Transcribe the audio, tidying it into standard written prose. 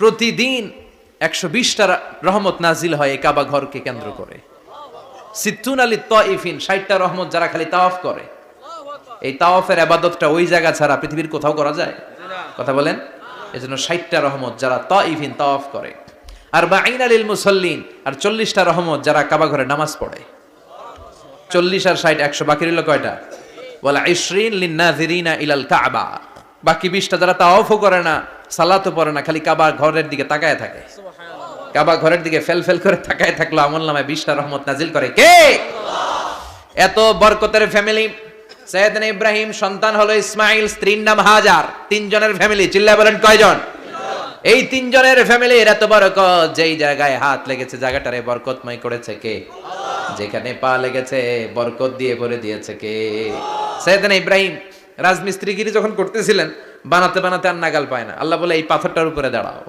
প্রতিদিন 120টা রহমত নাজিল হয় এই কাবা ঘরকে কেন্দ্র করে। সিত্তুন আলী তাইফিন, 60টা রহমত যারা খালি তাওয়াফ করে। এই তাওয়াফের ইবাদতটা ওই জায়গা ছাড়া পৃথিবীর কোথাও করা যায়? কথা বলেন। এজন্য 60টা রহমত যারা তাইফিন তাওয়াফ করে, আর 40 লিল মুসাল্লিন, আর 40টা রহমত যারা কাবা ঘরে নামাজ পড়ে। 40 আর 60 100, বাকি রইল কয়টা? ওয়ালা 20 লিন নাযিরিনা ইলাল কাবা। বাকি 20টা যারা তাওয়াফও করে না, সালাতও পড়ে না, খালি কাবা ঘরের দিকে তাকায় থাকে। কাবা ঘরের দিকে ফেল করে তাকায় থাকলো, আমলনামায় 20টা রহমত নাজিল করে কে? এত বরকতের ফ্যামিলি। সাইয়েদনা ইব্রাহিম সন্তান হলো ইসমাইল, স্ত্রীর নাম হাজার। 3 জনের ফ্যামিলি, চিল্লায় বলেন কয়জন? এই 3 জনের ফ্যামিলির এত বরকত, যেই জায়গায় হাত লেগেছে জায়গাটারে বরকতময় করেছে কে? যেখানে পা লেগেছে বরকত দিয়ে ভরে দিয়েছে কে? সাইয়েদনা ইব্রাহিম রাজমিস্ত্রিগিরি যখন করতেছিলেন, বানাতে বানাতে আর নাগাল পায় না। আল্লাহ বলে এই পাথরটার উপরে দাঁড়াও।